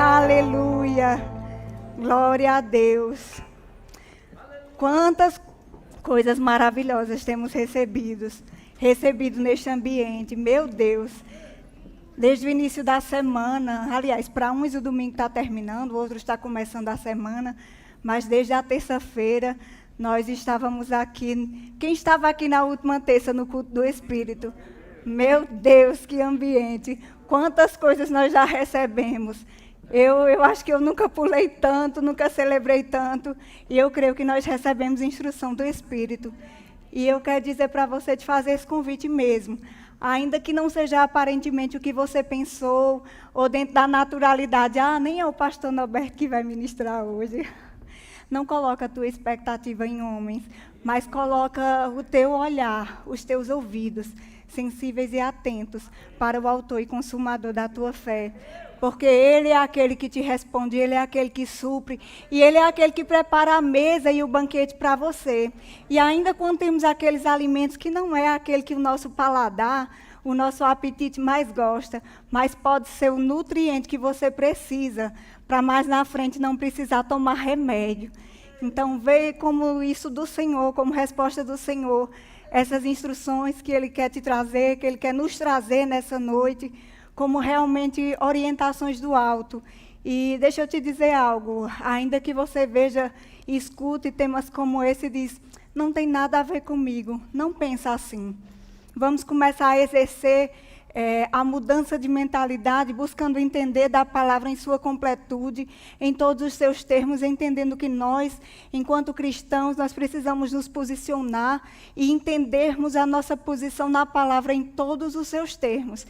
Aleluia. Glória a Deus. Quantas coisas maravilhosas temos recebido neste ambiente. Meu Deus. Desde o início da semana, aliás, para uns o domingo está terminando, outros está começando a semana, mas desde a terça-feira nós estávamos aqui. Quem estava aqui na última terça no culto do Espírito? Meu Deus, que ambiente! Quantas coisas nós já recebemos. Eu acho que eu nunca pulei tanto, nunca celebrei tanto, e eu creio que nós recebemos instrução do Espírito. E eu quero dizer para você de fazer esse convite mesmo. Ainda que não seja aparentemente o que você pensou, ou dentro da naturalidade, nem é o pastor Norberto que vai ministrar hoje. Não coloca a tua expectativa em homens, mas coloca o teu olhar, os teus ouvidos, sensíveis e atentos para o autor e consumador da tua fé. Porque Ele é aquele que te responde, Ele é aquele que supre, e Ele é aquele que prepara a mesa e o banquete para você. E ainda quando temos aqueles alimentos que não é aquele que o nosso paladar, o nosso apetite mais gosta, mas pode ser o nutriente que você precisa, para mais na frente não precisar tomar remédio. Então, veja como isso do Senhor, como resposta do Senhor, essas instruções que Ele quer te trazer, que Ele quer nos trazer nessa noite, como realmente orientações do alto. E deixa eu te dizer algo, ainda que você veja e escute temas como esse, diz, não tem nada a ver comigo, não pensa assim. Vamos começar a exercer a mudança de mentalidade, buscando entender da palavra em sua completude, em todos os seus termos, entendendo que nós, enquanto cristãos, nós precisamos nos posicionar e entendermos a nossa posição na palavra em todos os seus termos.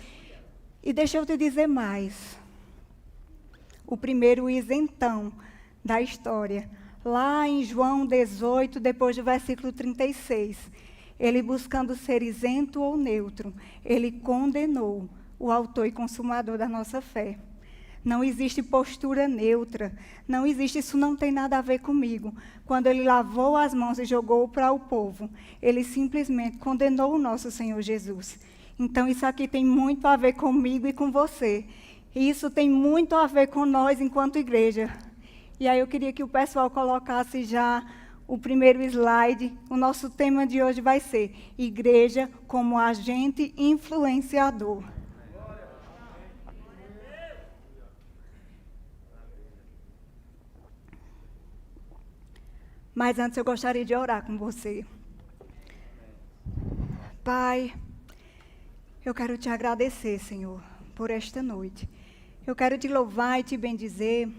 E deixa eu te dizer mais. O primeiro isentão da história, lá em João 18, depois do versículo 36, ele buscando ser isento ou neutro, ele condenou o autor e consumador da nossa fé. Não existe postura neutra, não existe, isso não tem nada a ver comigo. Quando ele lavou as mãos e jogou para o povo, ele simplesmente condenou o nosso Senhor Jesus. Então, isso aqui tem muito a ver comigo e com você. E isso tem muito a ver com nós enquanto igreja. E aí eu queria que o pessoal colocasse já o primeiro slide. O nosso tema de hoje vai ser Igreja como agente influenciador. Mas antes eu gostaria de orar com você. Pai, eu quero te agradecer, Senhor, por esta noite. Eu quero te louvar e te bendizer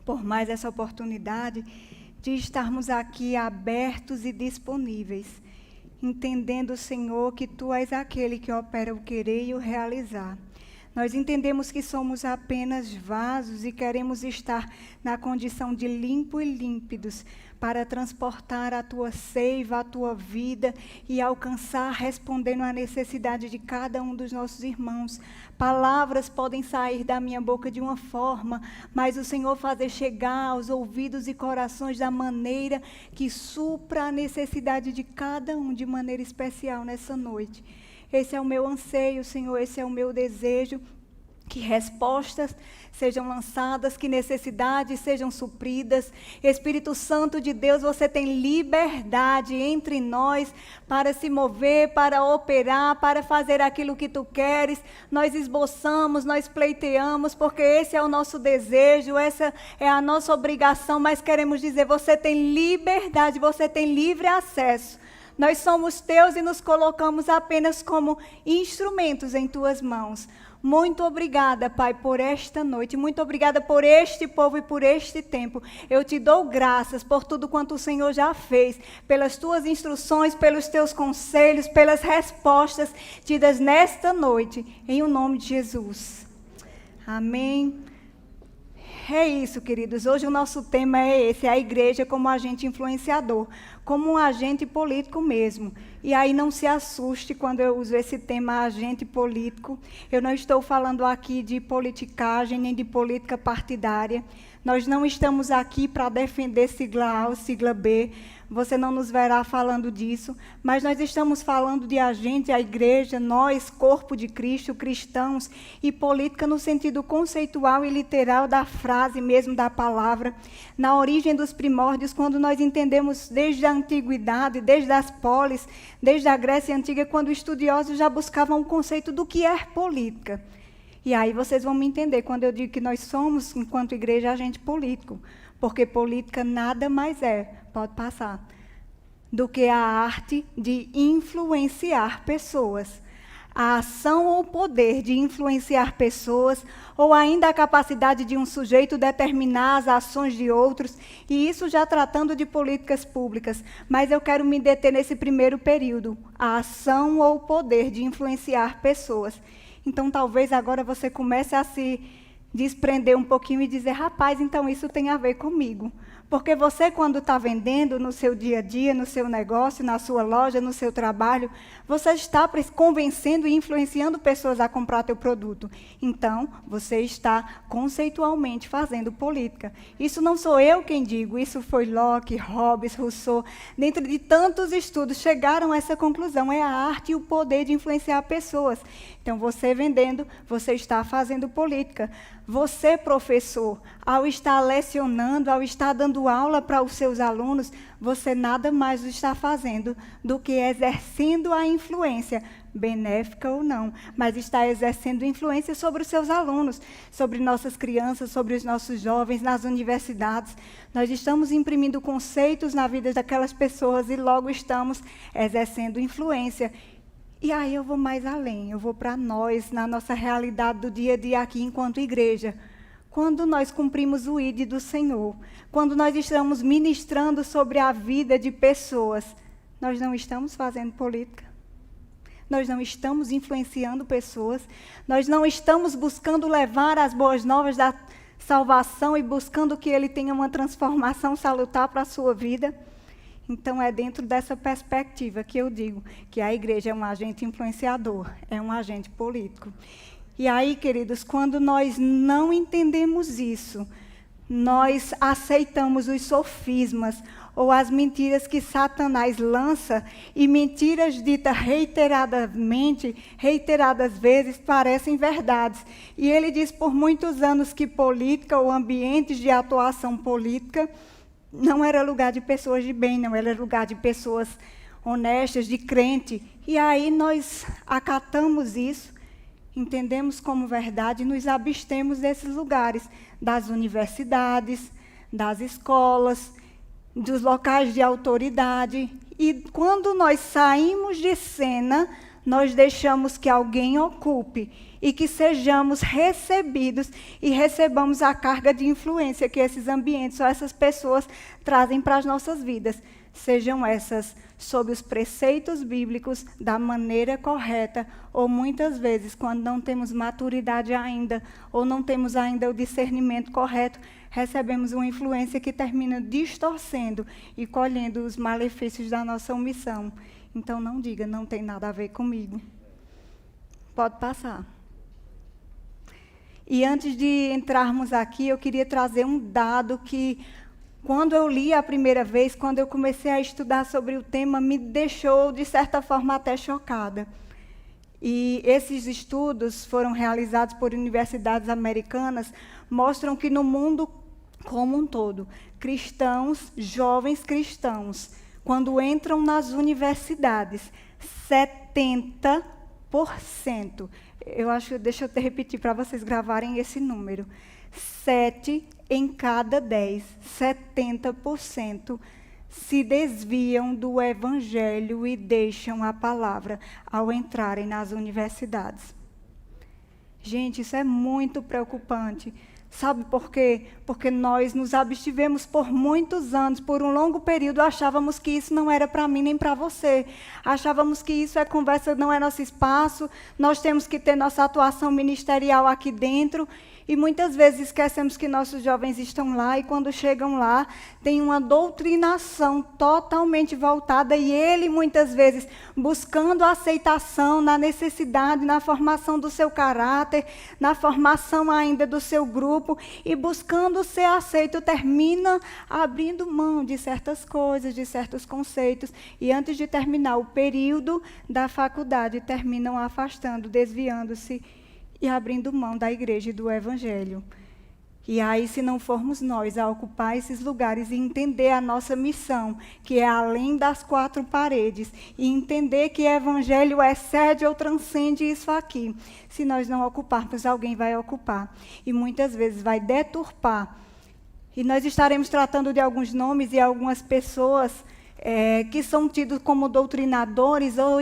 por mais essa oportunidade de estarmos aqui abertos e disponíveis, entendendo, Senhor, que Tu és aquele que opera o querer e o realizar. Nós entendemos que somos apenas vasos e queremos estar na condição de limpo e límpidos para transportar a Tua seiva, a Tua vida e alcançar respondendo à necessidade de cada um dos nossos irmãos. Palavras podem sair da minha boca de uma forma, mas o Senhor fazer chegar aos ouvidos e corações da maneira que supra a necessidade de cada um de maneira especial nessa noite. Esse é o meu anseio, Senhor, esse é o meu desejo, que respostas sejam lançadas, que necessidades sejam supridas. Espírito Santo de Deus, você tem liberdade entre nós para se mover, para operar, para fazer aquilo que Tu queres. Nós esboçamos, nós pleiteamos, porque esse é o nosso desejo, essa é a nossa obrigação, mas queremos dizer, você tem liberdade, você tem livre acesso. Nós somos Teus e nos colocamos apenas como instrumentos em Tuas mãos. Muito obrigada, Pai, por esta noite. Muito obrigada por este povo e por este tempo. Eu te dou graças por tudo quanto o Senhor já fez, pelas Tuas instruções, pelos Teus conselhos, pelas respostas tidas nesta noite, em o nome de Jesus. Amém. É isso, queridos. Hoje o nosso tema é esse, a igreja como agente influenciador, como um agente político mesmo. E aí não se assuste quando eu uso esse tema agente político. Eu não estou falando aqui de politicagem, nem de política partidária. Nós não estamos aqui para defender sigla A ou sigla B. Você não nos verá falando disso, mas nós estamos falando de agente, a igreja, nós, corpo de Cristo, cristãos, e política no sentido conceitual e literal da frase mesmo, da palavra, na origem dos primórdios, quando nós entendemos desde a antiguidade, desde as polis, desde a Grécia Antiga, quando estudiosos já buscavam o conceito do que é política. E aí vocês vão me entender quando eu digo que nós somos, enquanto igreja, agente político, porque política nada mais é, pode passar, do que a arte de influenciar pessoas. A ação ou o poder de influenciar pessoas, ou ainda a capacidade de um sujeito determinar as ações de outros, e isso já tratando de políticas públicas. Mas eu quero me deter nesse primeiro período, a ação ou o poder de influenciar pessoas. Então, talvez agora você comece a se desprender um pouquinho e dizer, rapaz, então isso tem a ver comigo. Porque você, quando está vendendo no seu dia a dia, no seu negócio, na sua loja, no seu trabalho, você está convencendo e influenciando pessoas a comprar teu produto. Então, você está conceitualmente fazendo política. Isso não sou eu quem digo, isso foi Locke, Hobbes, Rousseau. Dentro de tantos estudos, chegaram a essa conclusão. É a arte e o poder de influenciar pessoas. Então, você vendendo, você está fazendo política. Você, professor, ao estar lecionando, ao estar dando aula para os seus alunos, você nada mais está fazendo do que exercendo a influência, benéfica ou não, mas está exercendo influência sobre os seus alunos, sobre nossas crianças, sobre os nossos jovens, nas universidades. Nós estamos imprimindo conceitos na vida daquelas pessoas e logo estamos exercendo influência. E aí eu vou mais além, eu vou para nós, na nossa realidade do dia a dia aqui enquanto igreja. Quando nós cumprimos o ID do Senhor, quando nós estamos ministrando sobre a vida de pessoas, nós não estamos fazendo política, nós não estamos influenciando pessoas, nós não estamos buscando levar as boas novas da salvação e buscando que ele tenha uma transformação salutar para a sua vida. Então, é dentro dessa perspectiva que eu digo que a igreja é um agente influenciador, é um agente político. E aí, queridos, quando nós não entendemos isso, nós aceitamos os sofismas ou as mentiras que Satanás lança, e mentiras ditas reiteradamente, reiteradas vezes, parecem verdades. E ele diz por muitos anos que política ou ambientes de atuação política não era lugar de pessoas de bem, não era lugar de pessoas honestas, de crente. E aí nós acatamos isso, entendemos como verdade e nos abstemos desses lugares, das universidades, das escolas, dos locais de autoridade. E quando nós saímos de cena, nós deixamos que alguém ocupe e que sejamos recebidos e recebamos a carga de influência que esses ambientes ou essas pessoas trazem para as nossas vidas. Sejam essas sob os preceitos bíblicos, da maneira correta, ou muitas vezes, quando não temos maturidade ainda, ou não temos ainda o discernimento correto, recebemos uma influência que termina distorcendo e colhendo os malefícios da nossa omissão. Então, não diga, não tem nada a ver comigo. Pode passar. E antes de entrarmos aqui, eu queria trazer um dado que, quando eu li a primeira vez, quando eu comecei a estudar sobre o tema, me deixou, de certa forma, até chocada. E esses estudos foram realizados por universidades americanas, mostram que no mundo como um todo, cristãos, jovens cristãos, quando entram nas universidades, 70%, deixa eu te repetir para vocês gravarem esse número, 7 em cada 10, 70%, se desviam do evangelho e deixam a palavra ao entrarem nas universidades. Gente, isso é muito preocupante. Sabe por quê? Porque nós nos abstivemos por muitos anos, por um longo período, achávamos que isso não era para mim nem para você. Achávamos que isso é conversa, não é nosso espaço, nós temos que ter nossa atuação ministerial aqui dentro. E muitas vezes esquecemos que nossos jovens estão lá e quando chegam lá, tem uma doutrinação totalmente voltada e ele muitas vezes buscando a aceitação na necessidade, na formação do seu caráter, na formação ainda do seu grupo e buscando ser aceito, termina abrindo mão de certas coisas, de certos conceitos e antes de terminar o período da faculdade, terminam afastando, desviando-se e abrindo mão da igreja e do evangelho. E aí, se não formos nós a ocupar esses lugares e entender a nossa missão, que é além das quatro paredes, e entender que o evangelho excede ou transcende isso aqui, se nós não ocuparmos, alguém vai ocupar. E muitas vezes vai deturpar. E nós estaremos tratando de alguns nomes e algumas pessoas que são tidos como doutrinadores ou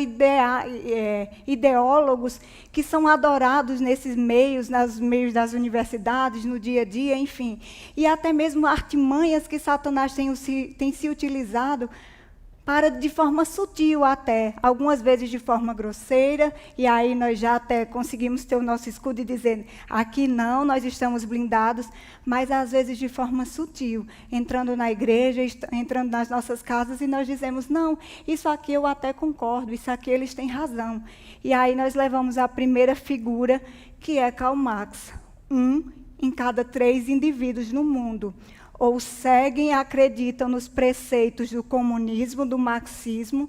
ideólogos, que são adorados nesses meios, nos meios das universidades, no dia a dia, enfim. E até mesmo artimanhas que Satanás tem se utilizado para, de forma sutil até, algumas vezes de forma grosseira, e aí nós já até conseguimos ter o nosso escudo e dizer, aqui não, nós estamos blindados, mas às vezes de forma sutil, entrando na igreja, entrando nas nossas casas, e nós dizemos, não, isso aqui eu até concordo, isso aqui eles têm razão. E aí nós levamos a primeira figura, que é Karl Marx, 1 em cada 3 indivíduos no mundo. Ou seguem e acreditam nos preceitos do comunismo, do marxismo,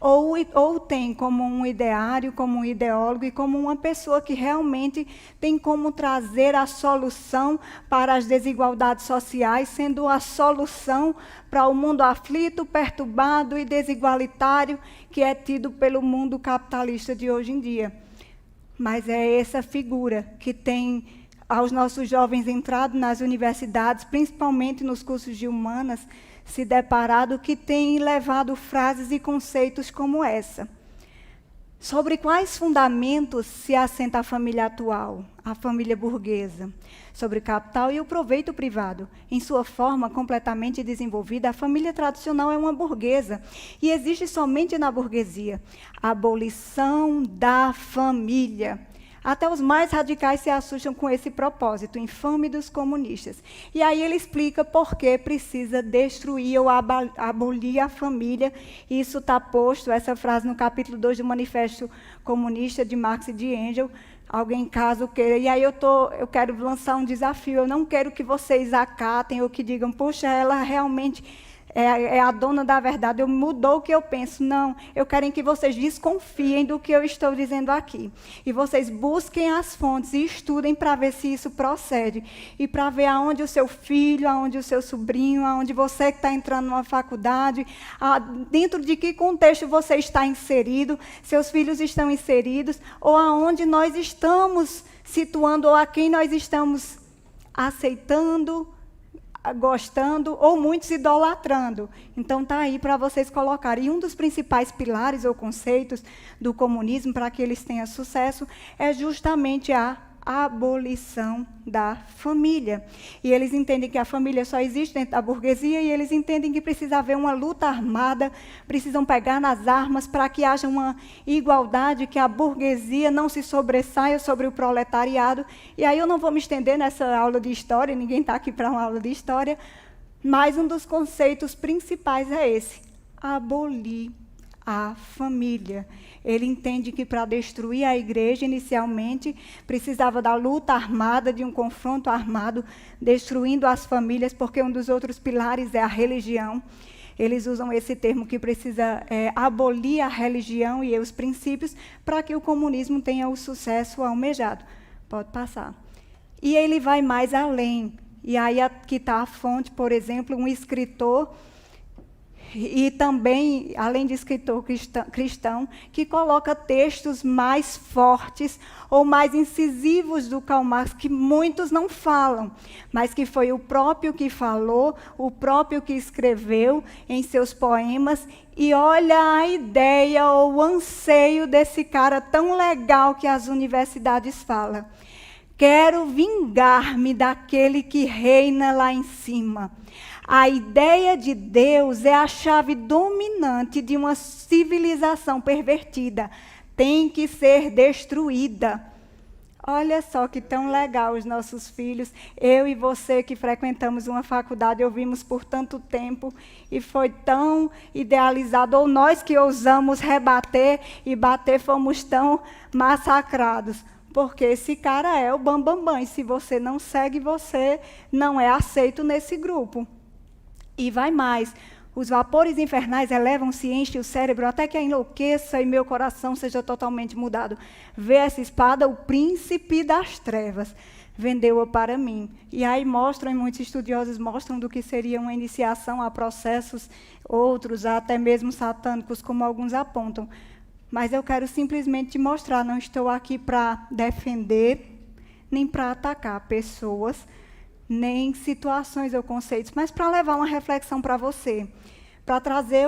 ou tem como um ideário, como um ideólogo e como uma pessoa que realmente tem como trazer a solução para as desigualdades sociais, sendo a solução para o mundo aflito, perturbado e desigualitário que é tido pelo mundo capitalista de hoje em dia. Mas é essa figura que tem aos nossos jovens entrados nas universidades, principalmente nos cursos de humanas, se deparado que tem levado frases e conceitos como essa. Sobre quais fundamentos se assenta a família atual, a família burguesa? Sobre o capital e o proveito privado. Em sua forma completamente desenvolvida, a família tradicional é uma burguesa e existe somente na burguesia. A abolição da família. Até os mais radicais se assustam com esse propósito, infame dos comunistas. E aí ele explica por que precisa destruir ou abolir a família. Isso está posto, essa frase, no capítulo 2 do Manifesto Comunista de Marx e de Engels. Alguém caso queira. E aí eu quero lançar um desafio. Eu não quero que vocês acatem ou que digam, puxa, ela realmente é a dona da verdade, mudou o que eu penso. Não, eu quero que vocês desconfiem do que eu estou dizendo aqui. E vocês busquem as fontes e estudem para ver se isso procede. E para ver aonde o seu filho, aonde o seu sobrinho, aonde você que está entrando numa faculdade, dentro de que contexto você está inserido, seus filhos estão inseridos, ou aonde nós estamos situando, ou a quem nós estamos aceitando, gostando ou muitos idolatrando. Então está aí para vocês colocarem. E um dos principais pilares ou conceitos do comunismo para que eles tenham sucesso é justamente a abolição da família. E eles entendem que a família só existe dentro da burguesia e eles entendem que precisa haver uma luta armada, precisam pegar nas armas para que haja uma igualdade, que a burguesia não se sobressaia sobre o proletariado. E aí eu não vou me estender nessa aula de história, ninguém está aqui para uma aula de história, mas um dos conceitos principais é esse: abolir a família. Ele entende que para destruir a igreja, inicialmente, precisava da luta armada, de um confronto armado, destruindo as famílias, porque um dos outros pilares é a religião. Eles usam esse termo que precisa abolir a religião e os princípios para que o comunismo tenha o sucesso almejado. Pode passar. E ele vai mais além. E aí aqui está a fonte, por exemplo, um escritor, e também, além de escritor cristão, que coloca textos mais fortes ou mais incisivos do Karl Marx, que muitos não falam, mas que foi o próprio que falou, o próprio que escreveu em seus poemas. E olha a ideia ou o anseio desse cara tão legal que as universidades falam. Quero vingar-me daquele que reina lá em cima. A ideia de Deus é a chave dominante de uma civilização pervertida. Tem que ser destruída. Olha só que tão legal os nossos filhos. Eu e você que frequentamos uma faculdade, ouvimos por tanto tempo e foi tão idealizado. Ou nós que ousamos rebater e bater, fomos tão massacrados. Porque esse cara é o bambambam. Bam, bam. E se você não segue, você não é aceito nesse grupo. E vai mais. Os vapores infernais elevam-se e enchem o cérebro até que enlouqueça e meu coração seja totalmente mudado. Vê essa espada, o príncipe das trevas vendeu-a para mim. E aí mostram, e muitos estudiosos mostram do que seria uma iniciação a processos, outros até mesmo satânicos, como alguns apontam. Mas eu quero simplesmente te mostrar, não estou aqui para defender, nem para atacar pessoas, nem situações ou conceitos, mas para levar uma reflexão para você, para trazer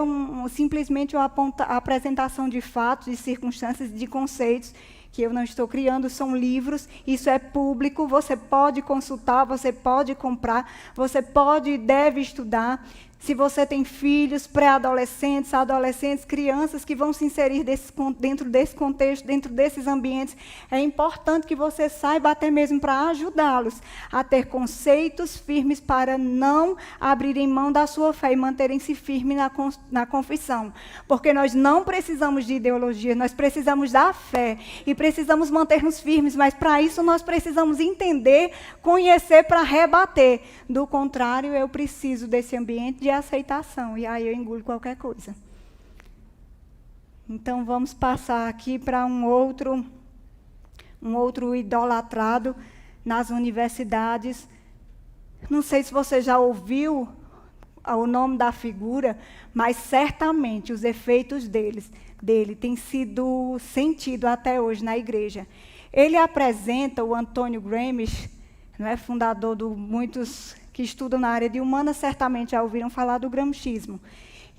simplesmente uma apresentação de fatos, de circunstâncias, de conceitos, que eu não estou criando, são livros, isso é público, você pode consultar, você pode comprar, você pode e deve estudar. Se você tem filhos, pré-adolescentes, adolescentes, crianças que vão se inserir dentro desse contexto, dentro desses ambientes, é importante que você saiba até mesmo para ajudá-los a ter conceitos firmes para não abrirem mão da sua fé e manterem-se firmes na confissão. Porque nós não precisamos de ideologia, nós precisamos da fé e precisamos manter-nos firmes, mas para isso nós precisamos entender, conhecer para rebater. Do contrário, eu preciso desse ambiente de aceitação, e aí eu engulo qualquer coisa. Então vamos passar aqui para um outro idolatrado nas universidades. Não sei se você já ouviu o nome da figura, mas certamente os efeitos dele têm sido sentido até hoje na igreja. Ele apresenta o Antônio Gramsci, não é, fundador do muitos que estudam na área de humanas, certamente já ouviram falar do gramscismo.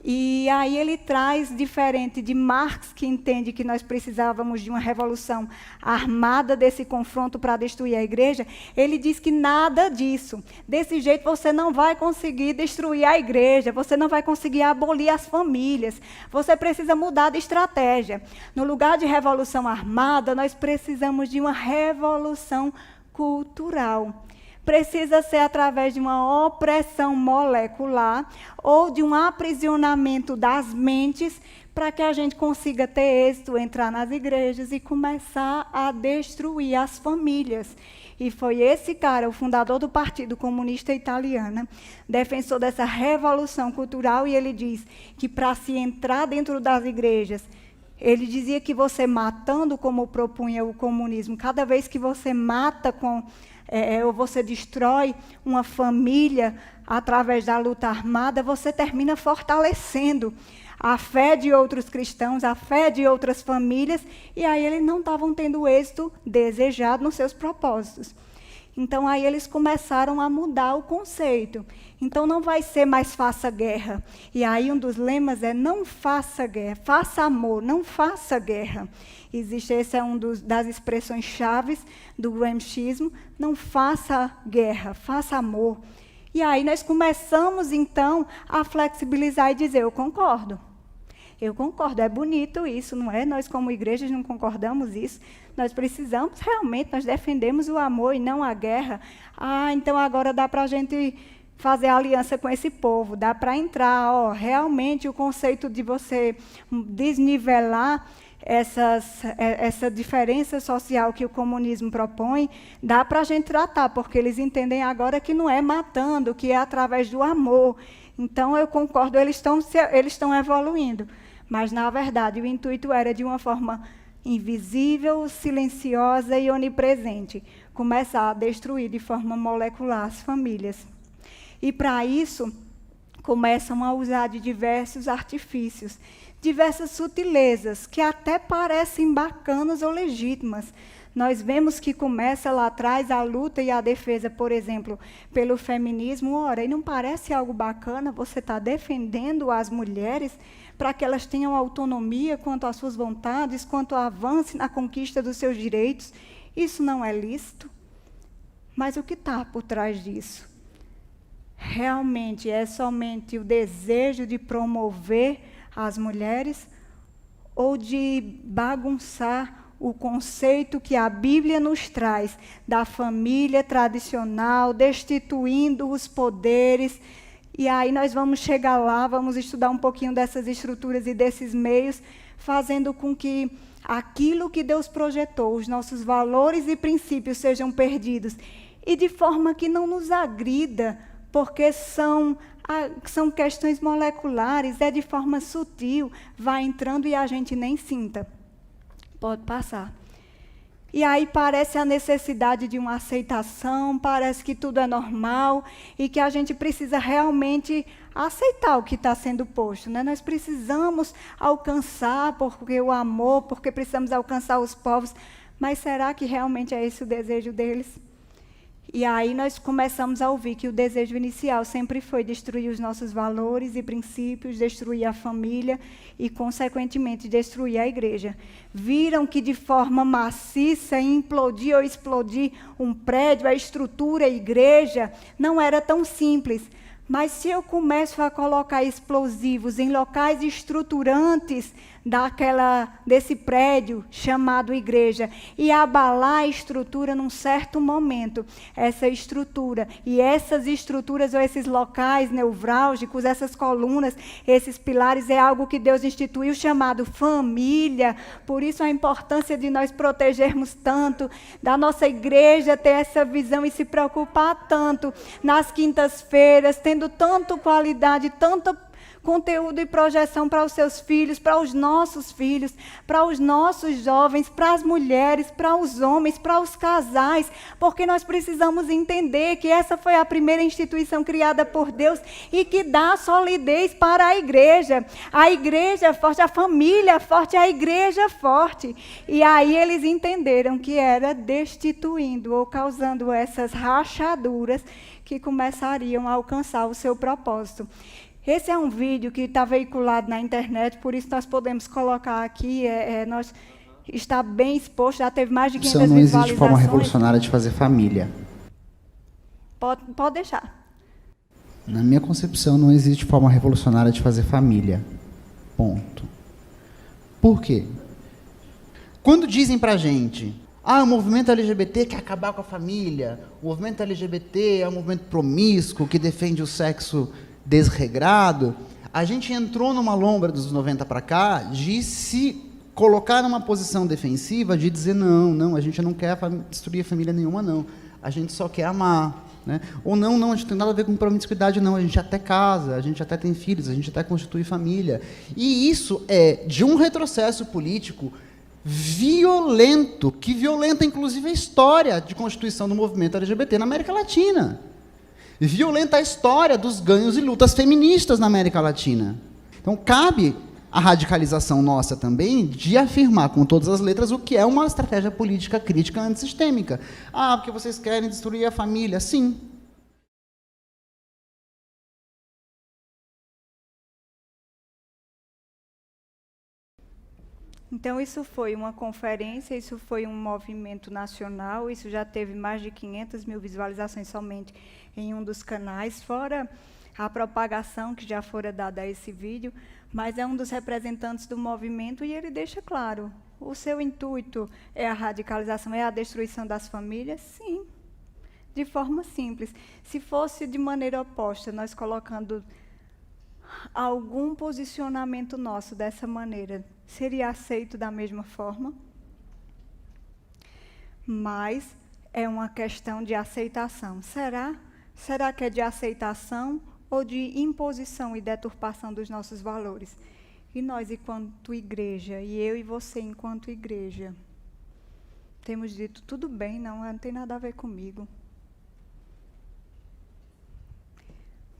E aí ele traz, diferente de Marx, que entende que nós precisávamos de uma revolução armada desse confronto para destruir a igreja, ele diz que nada disso. Desse jeito você não vai conseguir destruir a igreja, você não vai conseguir abolir as famílias, você precisa mudar de estratégia. No lugar de revolução armada, nós precisamos de uma revolução cultural. Precisa ser através de uma opressão molecular ou de um aprisionamento das mentes para que a gente consiga ter êxito, entrar nas igrejas e começar a destruir as famílias. E foi esse cara, o fundador do Partido Comunista Italiano, defensor dessa revolução cultural, e ele diz que para se entrar dentro das igrejas, ele dizia que você matando, como propunha o comunismo, cada vez que você mata ou você destrói uma família através da luta armada, você termina fortalecendo a fé de outros cristãos, a fé de outras famílias, e aí eles não estavam tendo o êxito desejado nos seus propósitos. Então, aí eles começaram a mudar o conceito. Então, não vai ser mais faça guerra. E aí um dos lemas é não faça guerra, faça amor, não faça guerra. Essa é uma das expressões chaves do gramscismo, não faça guerra, faça amor. E aí nós começamos, então, a flexibilizar e dizer, eu concordo, é bonito isso, não é? Nós, como igrejas, não concordamos isso. Nós precisamos, realmente, nós defendemos o amor e não a guerra. Então agora dá para a gente fazer aliança com esse povo, dá para entrar. Realmente o conceito de você desnivelar essa diferença social que o comunismo propõe, dá para a gente tratar, porque eles entendem agora que não é matando, que é através do amor. Então, eu concordo, eles estão evoluindo. Mas, na verdade, o intuito era, de uma forma invisível, silenciosa e onipresente, começar a destruir de forma molecular as famílias. E, para isso, começam a usar de diversos artifícios, diversas sutilezas, que até parecem bacanas ou legítimas. Nós vemos que começa lá atrás a luta e a defesa, por exemplo, pelo feminismo. Ora, e não parece algo bacana você estar defendendo as mulheres para que elas tenham autonomia quanto às suas vontades, quanto avance na conquista dos seus direitos? Isso não é lícito? Mas o que está por trás disso? Realmente é somente o desejo de promover as mulheres ou de bagunçar o conceito que a Bíblia nos traz da família tradicional, destituindo os poderes. E aí nós vamos chegar lá, vamos estudar um pouquinho dessas estruturas e desses meios, fazendo com que aquilo que Deus projetou, os nossos valores e princípios sejam perdidos. E de forma que não nos agrida, porque são questões moleculares, é de forma sutil, vai entrando e a gente nem sinta. Pode passar. E aí parece a necessidade de uma aceitação, parece que tudo é normal e que a gente precisa realmente aceitar o que está sendo posto, né? Nós precisamos alcançar, porque o amor, porque precisamos alcançar os povos, mas será que realmente é esse o desejo deles? E aí nós começamos a ouvir que o desejo inicial sempre foi destruir os nossos valores e princípios, destruir a família e, consequentemente, destruir a igreja. Viram que de forma maciça, implodir ou explodir um prédio, a estrutura, a igreja, não era tão simples. Mas se eu começo a colocar explosivos em locais estruturantes desse prédio chamado igreja e abalar a estrutura num certo momento, essa estrutura e essas estruturas ou esses locais nevrálgicos, essas colunas, esses pilares, é algo que Deus instituiu chamado família. Por isso a importância de nós protegermos tanto, da nossa igreja ter essa visão e se preocupar tanto nas quintas-feiras, tendo tanto qualidade, tanto conteúdo e projeção para os seus filhos, para os nossos filhos, para os nossos jovens, para as mulheres, para os homens, para os casais, porque nós precisamos entender que essa foi a primeira instituição criada por Deus e que dá solidez para a igreja. A igreja forte, a família forte, a igreja forte. E aí eles entenderam que era destituindo ou causando essas rachaduras que começariam a alcançar o seu propósito. Esse é um vídeo que está veiculado na internet, por isso nós podemos colocar aqui, está bem exposto, já teve mais de 500 visualizações. Não existe forma revolucionária de fazer família. Pode deixar. Na minha concepção, não existe forma revolucionária de fazer família. Ponto. Por quê? Quando dizem pra gente, o movimento LGBT quer acabar com a família, o movimento LGBT é um movimento promíscuo, que defende o sexo desregrado, a gente entrou numa lombra dos 90 para cá de se colocar numa posição defensiva, de dizer não, a gente não quer destruir família nenhuma, não. A gente só quer amar. Né? Ou não, a gente não tem nada a ver com promiscuidade, não. A gente até casa, a gente até tem filhos, a gente até constitui família. E isso é de um retrocesso político violento, que violenta inclusive a história de constituição do movimento LGBT na América Latina. Violenta a história dos ganhos e lutas feministas na América Latina. Então, cabe a radicalização nossa também de afirmar com todas as letras o que é uma estratégia política crítica antissistêmica. Porque vocês querem destruir a família. Sim. Então, isso foi uma conferência, isso foi um movimento nacional, isso já teve mais de 500 mil visualizações somente em um dos canais, fora a propagação que já fora dada a esse vídeo, mas é um dos representantes do movimento e ele deixa claro, o seu intuito é a radicalização, é a destruição das famílias? Sim, de forma simples. Se fosse de maneira oposta, nós colocando algum posicionamento nosso dessa maneira, seria aceito da mesma forma? Mas é uma questão de aceitação. Será? Será que é de aceitação ou de imposição e deturpação dos nossos valores? E nós, enquanto igreja, e eu e você, enquanto igreja, temos dito, tudo bem, não tem nada a ver comigo.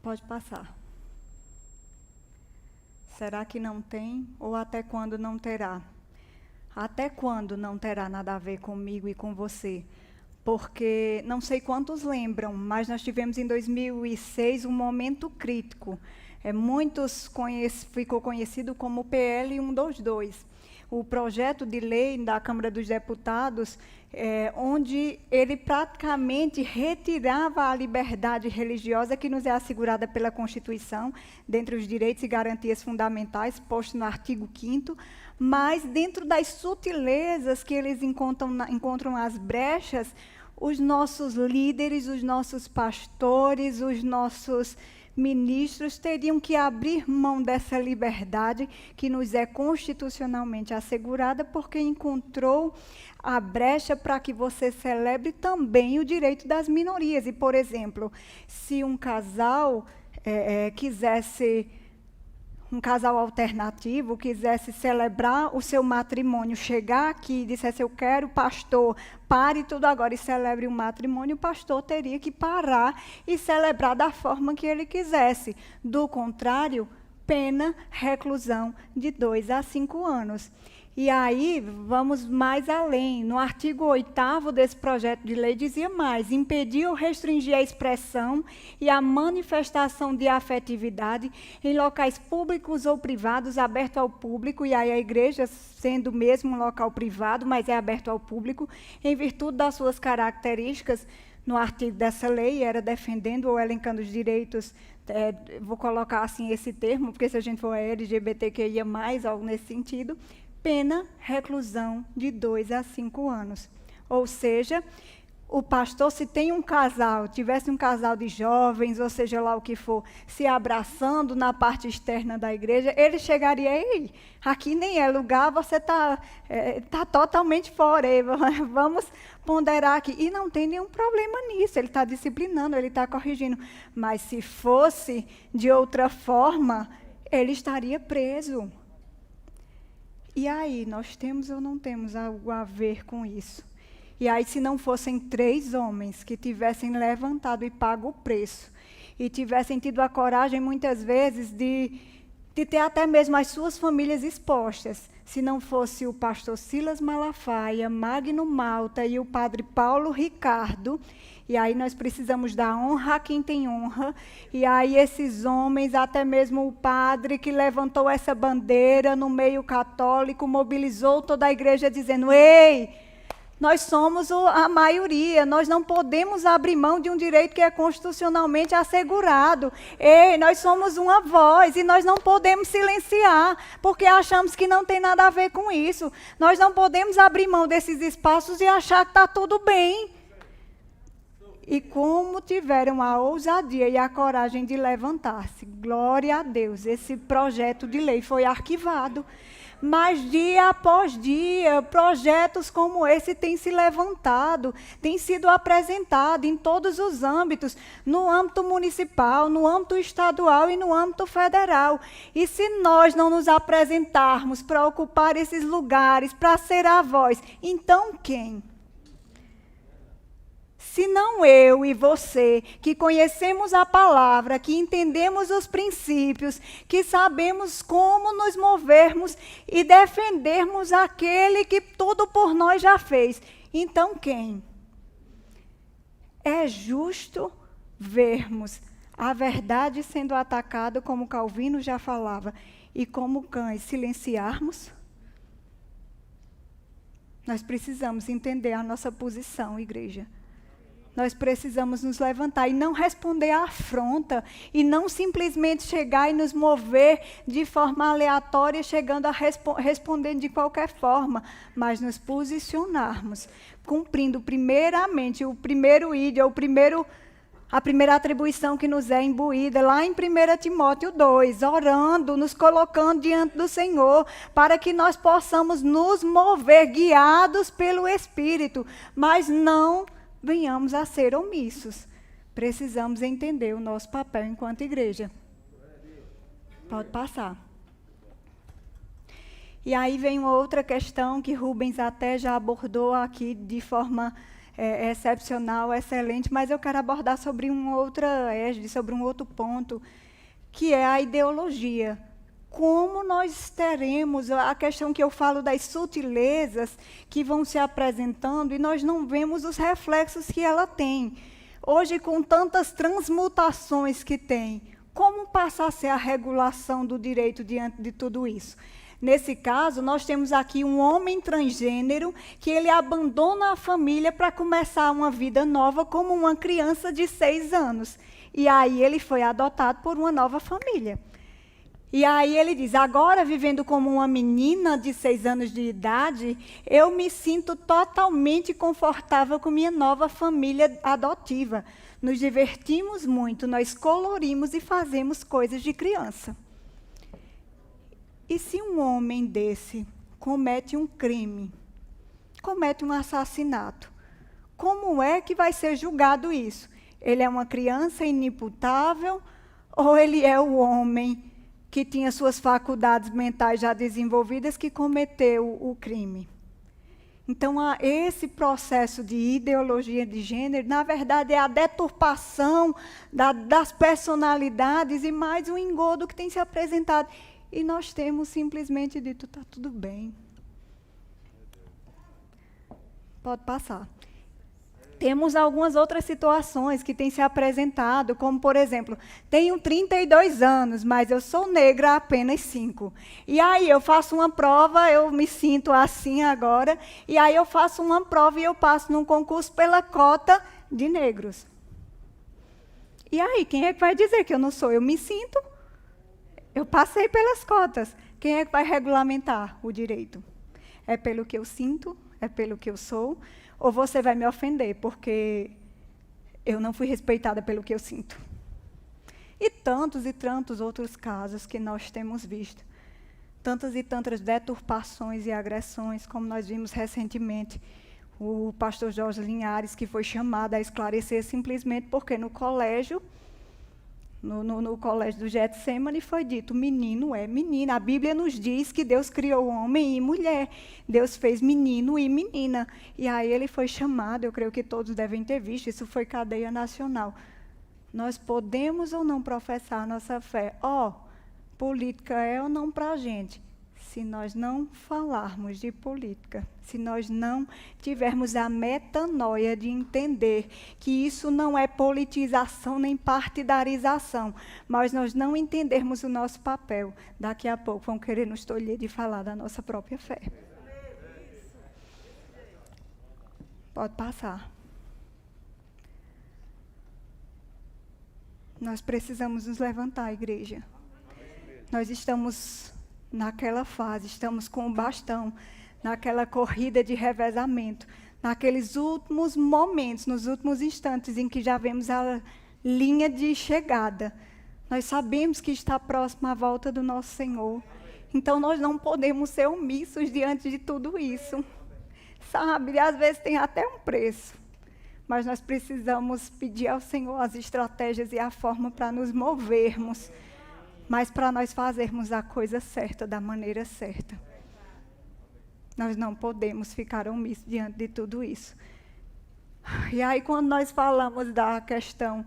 Pode passar. Será que não tem? Ou até quando não terá? Até quando não terá nada a ver comigo e com você? Porque, não sei quantos lembram, mas nós tivemos em 2006 um momento crítico. Ficou conhecido como PL 122. o projeto de lei da Câmara dos Deputados, onde ele praticamente retirava a liberdade religiosa que nos é assegurada pela Constituição, dentre os direitos e garantias fundamentais, posto no artigo 5º, mas dentro das sutilezas que eles encontram as brechas, os nossos líderes, os nossos pastores, os nossos ministros teriam que abrir mão dessa liberdade que nos é constitucionalmente assegurada, porque encontrou a brecha para que você celebre também o direito das minorias. E, por exemplo, se um casal um casal alternativo quisesse celebrar o seu matrimônio, chegar aqui e dissesse, eu quero, pastor, pare tudo agora e celebre o matrimônio, o pastor teria que parar e celebrar da forma que ele quisesse. Do contrário, pena, reclusão de 2 a 5 anos. E aí, vamos mais além. No artigo 8º desse projeto de lei dizia mais: impedir ou restringir a expressão e a manifestação de afetividade em locais públicos ou privados abertos ao público, e aí a igreja sendo mesmo um local privado, mas é aberto ao público, em virtude das suas características. No artigo dessa lei, era defendendo ou elencando os direitos, vou colocar assim esse termo, porque se a gente for LGBTQIA+, algo nesse sentido, pena, reclusão de 2 a 5 anos. Ou seja, o pastor, se tem um casal, tivesse um casal de jovens, ou seja lá o que for, se abraçando na parte externa da igreja, ele chegaria, ei, aqui nem é lugar, você está totalmente fora, vamos ponderar aqui. E não tem nenhum problema nisso, ele está disciplinando, ele está corrigindo. Mas se fosse de outra forma, ele estaria preso. E aí, nós temos ou não temos algo a ver com isso? E aí, se não fossem 3 homens que tivessem levantado e pago o preço, e tivessem tido a coragem, muitas vezes, de ter até mesmo as suas famílias expostas, se não fosse o pastor Silas Malafaia, Magno Malta e o padre Paulo Ricardo, e aí nós precisamos dar honra a quem tem honra, e aí esses homens, até mesmo o padre que levantou essa bandeira no meio católico, mobilizou toda a igreja dizendo, ei, nós somos a maioria, nós não podemos abrir mão de um direito que é constitucionalmente assegurado. Ei, nós somos uma voz e nós não podemos silenciar, porque achamos que não tem nada a ver com isso. Nós não podemos abrir mão desses espaços e achar que está tudo bem. E como tiveram a ousadia e a coragem de levantar-se, glória a Deus, esse projeto de lei foi arquivado. Mas dia após dia, projetos como esse têm se levantado, têm sido apresentados em todos os âmbitos, no âmbito municipal, no âmbito estadual e no âmbito federal. E se nós não nos apresentarmos para ocupar esses lugares, para ser a voz, então quem? Se não eu e você, que conhecemos a palavra, que entendemos os princípios, que sabemos como nos movermos e defendermos aquele que tudo por nós já fez, então quem? É justo vermos a verdade sendo atacada, como Calvino já falava, e como cães silenciarmos? Nós precisamos entender a nossa posição, igreja. Nós precisamos nos levantar e não responder à afronta, e não simplesmente chegar e nos mover de forma aleatória, chegando a responder de qualquer forma, mas nos posicionarmos, cumprindo primeiramente o primeiro ídolo, a primeira atribuição que nos é imbuída, lá em 1 Timóteo 2, orando, nos colocando diante do Senhor, para que nós possamos nos mover, guiados pelo Espírito, mas não venhamos a ser omissos. Precisamos entender o nosso papel enquanto igreja. Pode passar. E aí vem uma outra questão que Rubens até já abordou aqui de forma excepcional, excelente, mas eu quero abordar sobre uma outra égide, sobre um outro ponto, que é a ideologia. Como nós teremos a questão que eu falo das sutilezas que vão se apresentando e nós não vemos os reflexos que ela tem. Hoje, com tantas transmutações que tem, como passar a ser a regulação do direito diante de tudo isso? Nesse caso, nós temos aqui um homem transgênero que ele abandona a família para começar uma vida nova como uma criança de 6 anos. E aí ele foi adotado por uma nova família. E aí ele diz, agora vivendo como uma menina de 6 anos de idade, eu me sinto totalmente confortável com minha nova família adotiva. Nos divertimos muito, nós colorimos e fazemos coisas de criança. E se um homem desse comete um crime, comete um assassinato, como é que vai ser julgado isso? Ele é uma criança inimputável ou ele é o homem que tinha suas faculdades mentais já desenvolvidas que cometeu o crime? Então, esse processo de ideologia de gênero, na verdade, é a deturpação das personalidades e mais um engodo que tem se apresentado. E nós temos simplesmente dito, está tudo bem. Pode passar. Temos algumas outras situações que têm se apresentado, como, por exemplo, tenho 32 anos, mas eu sou negra há apenas 5. E aí eu faço uma prova, eu me sinto assim agora, e aí eu faço uma prova e eu passo num concurso pela cota de negros. E aí, quem é que vai dizer que eu não sou? Eu me sinto. Eu passei pelas cotas. Quem é que vai regulamentar o direito? É pelo que eu sinto? É pelo que eu sou? Ou você vai me ofender porque eu não fui respeitada pelo que eu sinto? E tantos outros casos que nós temos visto. Tantas e tantas deturpações e agressões, como nós vimos recentemente. O pastor Jorge Linhares, que foi chamado a esclarecer simplesmente porque no colégio, no colégio do Getsemane, foi dito, menino é menina. A Bíblia nos diz que Deus criou homem e mulher. Deus fez menino e menina. E aí ele foi chamado, eu creio que todos devem ter visto, isso foi cadeia nacional. Nós podemos ou não professar nossa fé? Política é ou não para a gente? Se nós não falarmos de política, se nós não tivermos a metanoia de entender que isso não é politização nem partidarização, mas nós não entendermos o nosso papel, daqui a pouco vão querer nos tolher de falar da nossa própria fé. Pode passar. Nós precisamos nos levantar, igreja. Nós estamos naquela fase, estamos com o bastão, naquela corrida de revezamento, naqueles últimos momentos, nos últimos instantes em que já vemos a linha de chegada. Nós sabemos que está próxima a volta do nosso Senhor. Então, nós não podemos ser omissos diante de tudo isso. Sabe, às vezes tem até um preço. Mas nós precisamos pedir ao Senhor as estratégias e a forma para nos movermos, mas para nós fazermos a coisa certa, da maneira certa. Nós não podemos ficar omissos diante de tudo isso. E aí, quando nós falamos da questão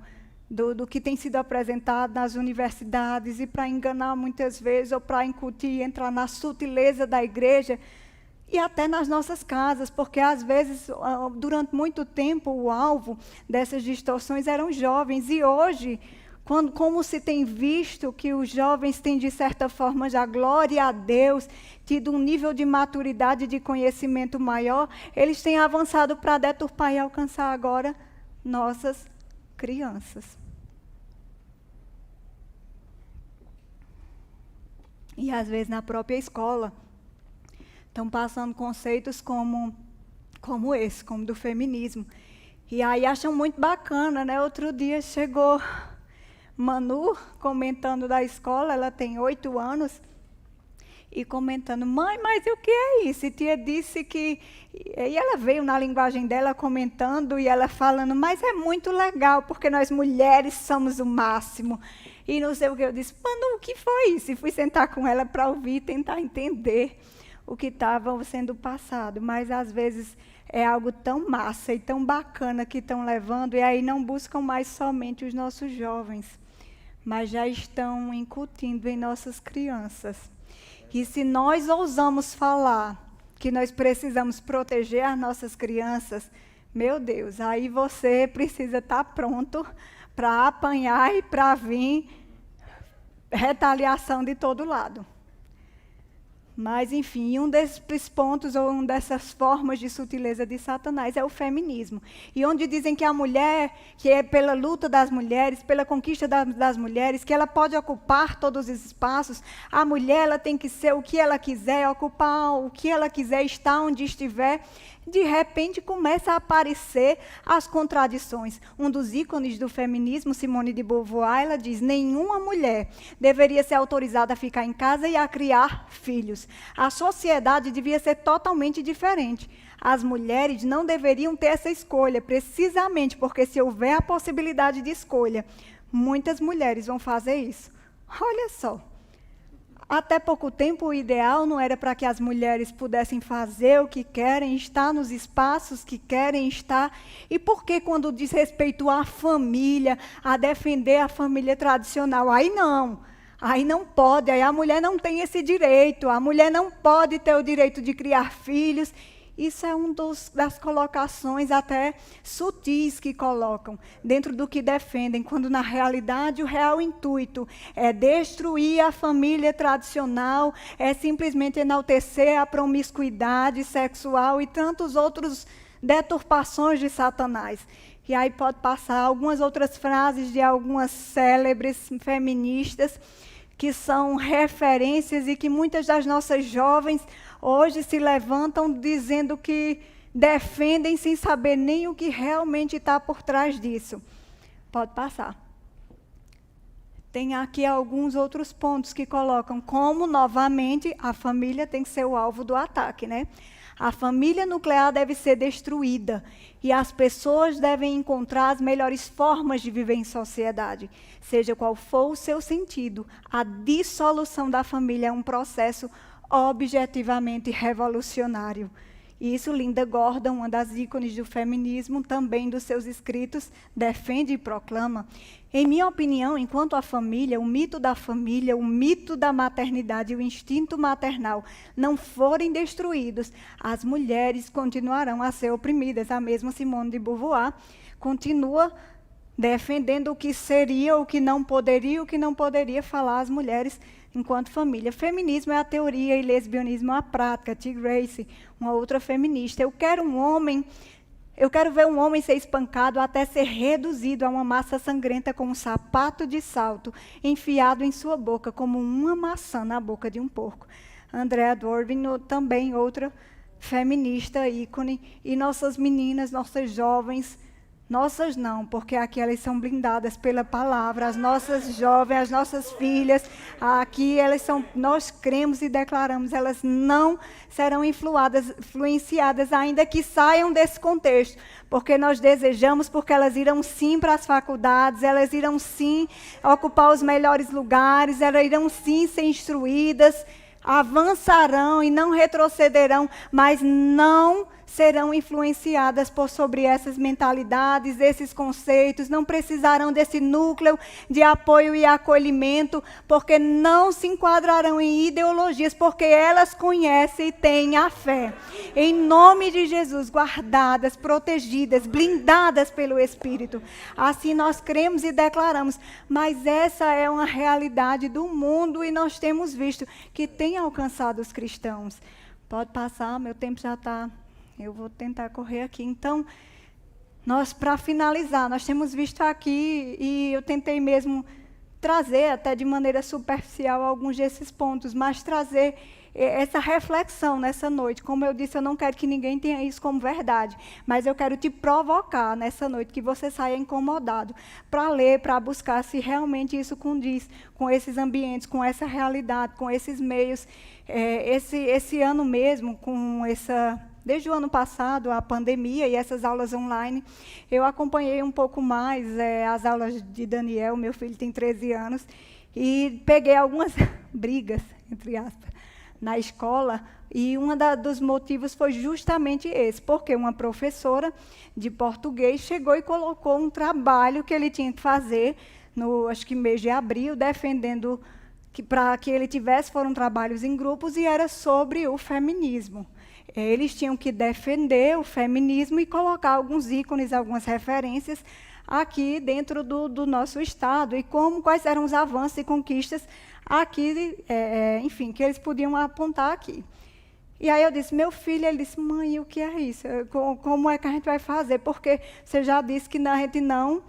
do que tem sido apresentado nas universidades, e para enganar muitas vezes, ou para incutir, entrar na sutileza da igreja, e até nas nossas casas, porque às vezes, durante muito tempo, o alvo dessas distorções eram jovens, e hoje, como se tem visto que os jovens têm, de certa forma, já, glória a Deus, tido um nível de maturidade e de conhecimento maior, eles têm avançado para deturpar e alcançar agora nossas crianças. E às vezes na própria escola, estão passando conceitos como esse, como do feminismo. E aí acham muito bacana, né? Outro dia chegou Manu comentando da escola, ela tem 8 anos, e comentando, mãe, mas o que é isso? E tia disse que... E ela veio na linguagem dela comentando, e ela falando, mas é muito legal, porque nós mulheres somos o máximo. E não sei o que, eu disse, Manu, o que foi isso? E fui sentar com ela para ouvir e tentar entender o que estava sendo passado. Mas, às vezes, é algo tão massa e tão bacana que estão levando, e aí não buscam mais somente os nossos jovens, mas já estão incutindo em nossas crianças. E se nós ousamos falar que nós precisamos proteger as nossas crianças, meu Deus, aí você precisa estar pronto para apanhar e para vir retaliação de todo lado. Mas, enfim, um desses pontos, ou uma dessas formas de sutileza de Satanás é o feminismo. E onde dizem que a mulher, que é pela luta das mulheres, pela conquista das mulheres, que ela pode ocupar todos os espaços, a mulher ela tem que ser o que ela quiser, ocupar o que ela quiser, estar onde estiver. De repente começa a aparecer as contradições. Um dos ícones do feminismo, Simone de Beauvoir, ela diz: nenhuma mulher deveria ser autorizada a ficar em casa e a criar filhos. A sociedade devia ser totalmente diferente. As mulheres não deveriam ter essa escolha, precisamente porque se houver a possibilidade de escolha, muitas mulheres vão fazer isso. Olha só. Até pouco tempo, o ideal não era para que as mulheres pudessem fazer o que querem, estar nos espaços que querem estar. E por que, quando diz respeito à família, a defender a família tradicional? Aí não pode, aí a mulher não tem esse direito, a mulher não pode ter o direito de criar filhos. Isso é das colocações até sutis que colocam dentro do que defendem, quando na realidade o real intuito é destruir a família tradicional, é simplesmente enaltecer a promiscuidade sexual e tantos outros deturpações de Satanás. E aí pode passar algumas outras frases de algumas célebres feministas que são referências e que muitas das nossas jovens hoje se levantam dizendo que defendem sem saber nem o que realmente está por trás disso. Pode passar. Tem aqui alguns outros pontos que colocam como, novamente, a família tem que ser o alvo do ataque, né? A família nuclear deve ser destruída e as pessoas devem encontrar as melhores formas de viver em sociedade. Seja qual for o seu sentido, a dissolução da família é um processo objetivamente revolucionário. E isso Linda Gordon, uma das ícones do feminismo, também dos seus escritos, defende e proclama. Em minha opinião, enquanto a família, o mito da maternidade e o instinto maternal não forem destruídos, as mulheres continuarão a ser oprimidas. A mesma Simone de Beauvoir continua defendendo o que seria, o que não poderia falar às mulheres enquanto família. Feminismo é a teoria e lesbianismo é a prática. T. Grace, uma outra feminista. Eu quero ver um homem ser espancado até ser reduzido a uma massa sangrenta com um sapato de salto enfiado em sua boca, como uma maçã na boca de um porco. Andrea Dworkin, também outra feminista ícone. E nossas meninas, nossas jovens, nossas não, porque aqui elas são blindadas pela palavra, as nossas jovens, as nossas filhas, aqui nós cremos e declaramos, elas não serão influenciadas, ainda que saiam desse contexto, porque nós desejamos, porque elas irão sim para as faculdades, elas irão sim ocupar os melhores lugares, elas irão sim ser instruídas, avançarão e não retrocederão, mas não serão influenciadas sobre essas mentalidades, esses conceitos, não precisarão desse núcleo de apoio e acolhimento, porque não se enquadrarão em ideologias, porque elas conhecem e têm a fé. Em nome de Jesus, guardadas, protegidas, blindadas pelo Espírito. Assim nós cremos e declaramos, mas essa é uma realidade do mundo e nós temos visto que tem alcançado os cristãos. Pode passar, meu tempo já está... Eu vou tentar correr aqui. Então, para finalizar, nós temos visto aqui, e eu tentei mesmo trazer, até de maneira superficial, alguns desses pontos, mas trazer essa reflexão nessa noite. Como eu disse, eu não quero que ninguém tenha isso como verdade, mas eu quero te provocar nessa noite, que você saia incomodado, para ler, para buscar se realmente isso condiz com esses ambientes, com essa realidade, com esses meios. Esse ano mesmo, com essa... Desde o ano passado, a pandemia e essas aulas online, eu acompanhei um pouco mais as aulas de Daniel, meu filho tem 13 anos, e peguei algumas brigas, entre aspas, na escola, e um dos motivos foi justamente esse, porque uma professora de português chegou e colocou um trabalho que ele tinha que fazer, acho que mês de abril, defendendo que para que ele tivesse, foram trabalhos em grupos, e era sobre o feminismo. Eles tinham que defender o feminismo e colocar alguns ícones, algumas referências aqui dentro do nosso estado e quais eram os avanços e conquistas aqui, enfim, que eles podiam apontar aqui. E aí eu disse, meu filho, ele disse, mãe, o que é isso? Como é que a gente vai fazer? Porque você já disse que a gente não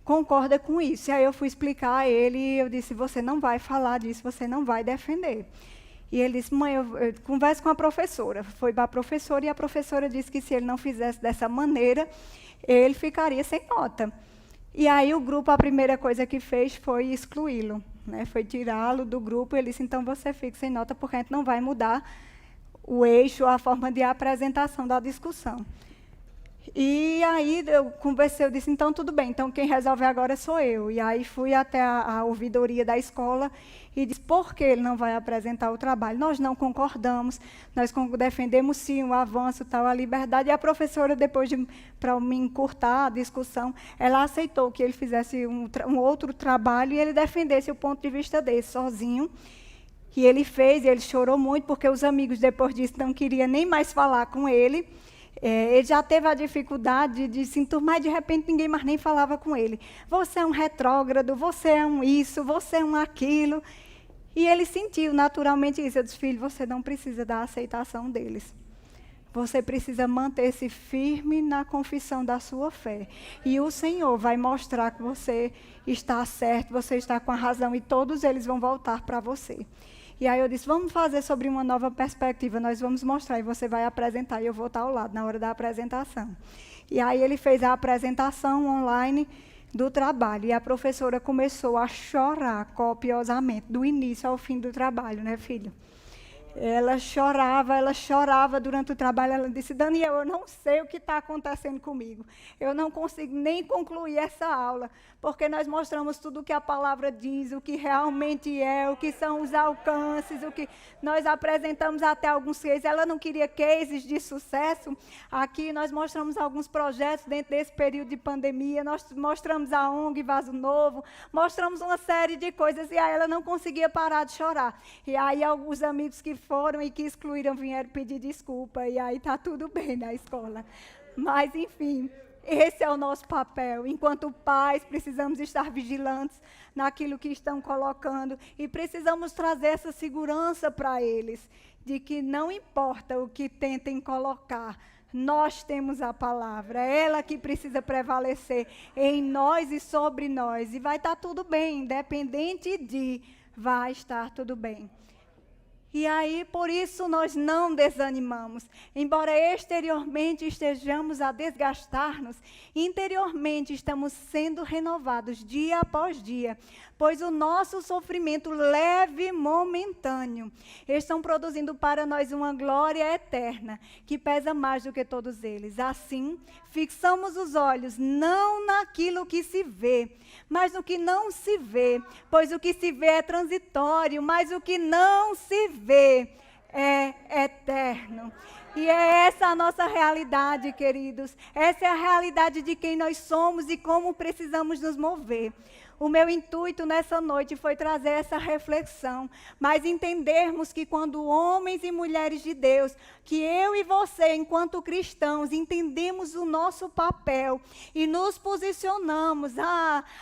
concorda com isso. E aí eu fui explicar a ele e eu disse, você não vai falar disso, você não vai defender. E ele disse, mãe, eu converso com a professora. Foi para a professora e a professora disse que se ele não fizesse dessa maneira, ele ficaria sem nota. E aí o grupo, a primeira coisa que fez foi excluí-lo, né? Foi tirá-lo do grupo. Ele disse, então você fica sem nota porque a gente não vai mudar o eixo, a forma de apresentação da discussão. E aí eu conversei, eu disse, então tudo bem, então quem resolve agora sou eu. E aí fui até a ouvidoria da escola e disse, por que ele não vai apresentar o trabalho? Nós não concordamos, nós defendemos sim o avanço, tal, a liberdade. E a professora, depois para me encurtar a discussão, ela aceitou que ele fizesse um outro trabalho e ele defendesse o ponto de vista dele, sozinho. E ele fez, ele chorou muito, porque os amigos, depois disso, não queriam nem mais falar com ele. Ele já teve a dificuldade de se enturmar e, de repente, ninguém mais nem falava com ele. Você é um retrógrado, você é um isso, você é um aquilo. E ele sentiu naturalmente isso. Eu disse, filho, você não precisa da aceitação deles. Você precisa manter-se firme na confissão da sua fé. E o Senhor vai mostrar que você está certo, você está com a razão, e todos eles vão voltar para você. E aí eu disse, vamos fazer sobre uma nova perspectiva, nós vamos mostrar e você vai apresentar, e eu vou estar ao lado na hora da apresentação. E aí ele fez a apresentação online do trabalho, e a professora começou a chorar copiosamente, do início ao fim do trabalho, né, filho? Ela chorava durante o trabalho. Ela disse, Daniel, eu não sei o que está acontecendo comigo. Eu não consigo nem concluir essa aula, porque nós mostramos tudo o que a palavra diz, o que realmente é, o que são os alcances, o que nós apresentamos até alguns cases. Ela não queria cases de sucesso. Aqui nós mostramos alguns projetos dentro desse período de pandemia, nós mostramos a ONG Vaso Novo, mostramos uma série de coisas, e aí ela não conseguia parar de chorar. E aí alguns amigos que foram e que excluíram vieram pedir desculpa, e aí está tudo bem na escola. Mas, enfim, esse é o nosso papel. Enquanto pais, precisamos estar vigilantes naquilo que estão colocando e precisamos trazer essa segurança para eles, de que não importa o que tentem colocar, nós temos a palavra, é ela que precisa prevalecer em nós e sobre nós, e vai estar tudo bem, independente de, vai estar tudo bem. E aí, por isso, nós não desanimamos. Embora exteriormente estejamos a desgastar-nos, interiormente estamos sendo renovados dia após dia, pois o nosso sofrimento leve e momentâneo estão produzindo para nós uma glória eterna, que pesa mais do que todos eles. Assim, fixamos os olhos não naquilo que se vê, mas no que não se vê, pois o que se vê é transitório, mas o que não se vê é eterno. E é essa a nossa realidade, queridos. Essa é a realidade de quem nós somos e como precisamos nos mover. O meu intuito nessa noite foi trazer essa reflexão, mas entendermos que quando homens e mulheres de Deus, que eu e você, enquanto cristãos, entendemos o nosso papel e nos posicionamos,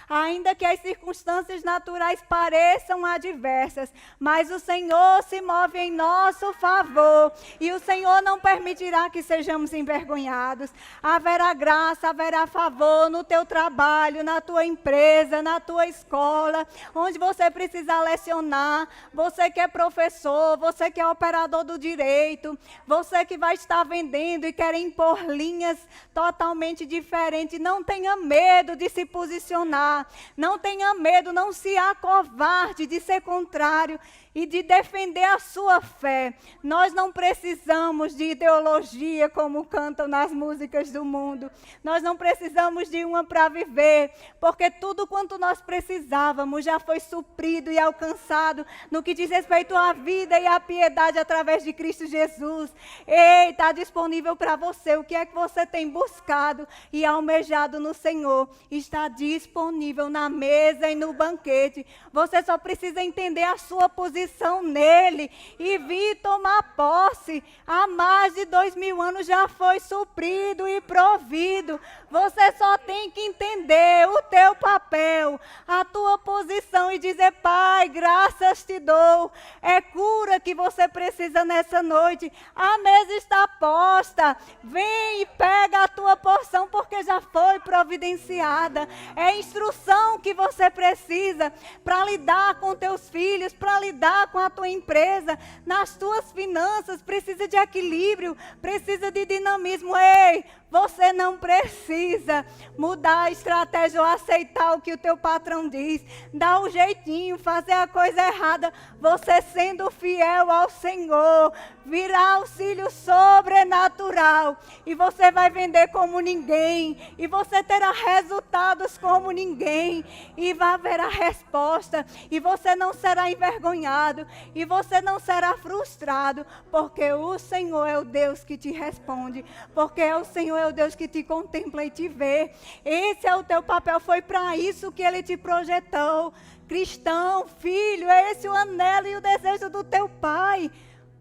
ainda que as circunstâncias naturais pareçam adversas, mas o Senhor se move em nosso favor e o Senhor não permitirá que sejamos envergonhados. Haverá graça, haverá favor no teu trabalho, na tua empresa, na tua escola, onde você precisa lecionar, você que é professor, você que é operador do direito, você que vai estar vendendo e quer impor linhas totalmente diferentes, não tenha medo de se posicionar, não tenha medo, não se acovarde de ser contrário e de defender a sua fé. Nós não precisamos de ideologia como cantam nas músicas do mundo. Nós não precisamos de uma para viver, porque tudo quanto nós precisávamos já foi suprido e alcançado no que diz respeito à vida e à piedade através de Cristo Jesus. Ei, está disponível para você. O que é que você tem buscado e almejado no Senhor? Está disponível na mesa e no banquete. Você só precisa entender a sua posição posição nele e vir tomar posse. Há mais de 2000 anos já foi suprido e provido. Você só tem que entender o teu papel, a tua posição e dizer: Pai, graças te dou. É cura que você precisa nessa noite. A mesa está posta. Vem e pega a tua porção, porque já foi providenciada. É instrução que você precisa para lidar com teus filhos, para lidar com a tua empresa, nas tuas finanças. Precisa de equilíbrio, precisa de dinamismo. Ei, você não precisa mudar a estratégia ou aceitar o que o teu patrão diz. Dá um jeitinho, fazer a coisa errada. Você sendo fiel ao Senhor, virá auxílio sobrenatural. E você vai vender como ninguém. E você terá resultados como ninguém. E vai haver a resposta. E você não será envergonhado. E você não será frustrado. Porque o Senhor é o Deus que te responde. Porque o Senhor é o Deus que te contempla e te vê. Esse é o teu papel. Foi para isso que Ele te projetou. Cristão, filho, é esse o anelo e o desejo do teu Pai.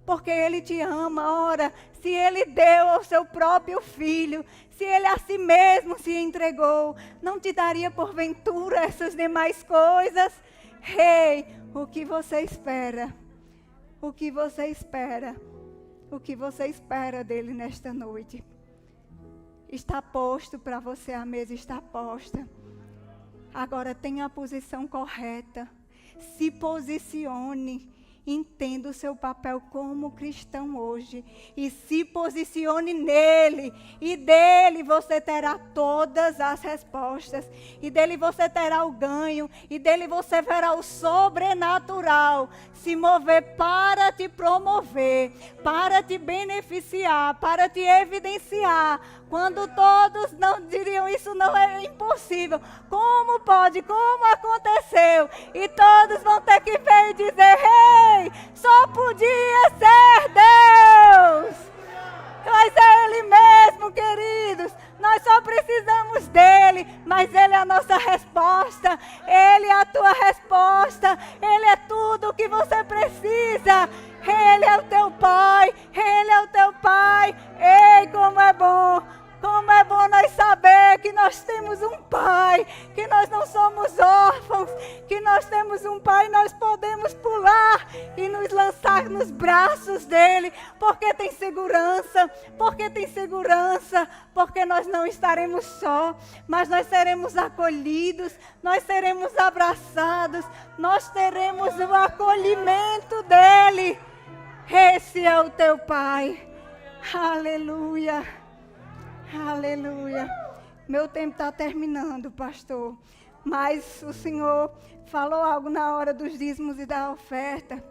Porque Ele te ama. Ora, se Ele deu ao seu próprio filho, se Ele a si mesmo se entregou, não te daria porventura essas demais coisas? Ei, o que você espera? O que você espera? O que você espera dele nesta noite? Está posto para você, a mesa está posta. Agora tenha a posição correta. Se posicione. Entenda o seu papel como cristão hoje. E se posicione nele. E dele você terá todas as respostas. E dele você terá o ganho. E dele você verá o sobrenatural se mover para te promover, para te beneficiar, para te evidenciar. Quando todos não diriam isso não é impossível. Como pode? Como aconteceu? E todos vão ter que ver e dizer: Ei, só podia ser Deus. Mas é Ele mesmo, queridos. Nós só precisamos dEle, mas Ele é a nossa resposta. Ele é a tua resposta. Ele é tudo o que você precisa. Ele é o teu Pai. Ele é o teu Pai. Ei, como é bom. Como é bom nós saber que nós temos um Pai, que nós não somos órfãos, que nós temos um Pai, nós podemos pular e nos lançar nos braços dEle, porque tem segurança, porque nós não estaremos só, mas nós seremos acolhidos, nós seremos abraçados, nós teremos o acolhimento dEle. Esse é o teu Pai. Aleluia. Aleluia. Meu tempo está terminando, pastor. Mas o Senhor falou algo na hora dos dízimos e da oferta.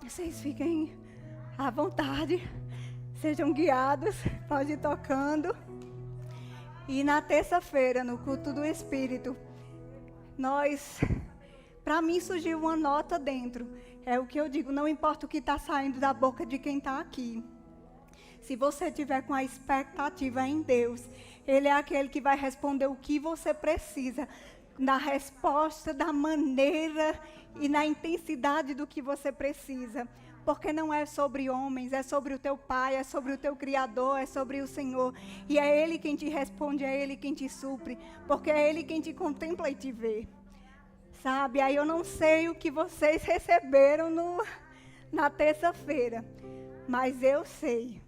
Vocês fiquem à vontade. Sejam guiados. Pode ir tocando. E na terça-feira, no culto do Espírito, para mim surgiu uma nota dentro. É o que eu digo, não importa o que está saindo da boca de quem está aqui. Se você tiver com a expectativa em Deus, Ele é aquele que vai responder o que você precisa. Na resposta, da maneira e na intensidade do que você precisa. Porque não é sobre homens, é sobre o teu Pai, é sobre o teu Criador, é sobre o Senhor. E é Ele quem te responde, é Ele quem te supre. Porque é Ele quem te contempla e te vê. Sabe, aí eu não sei o que vocês receberam na terça-feira, mas eu sei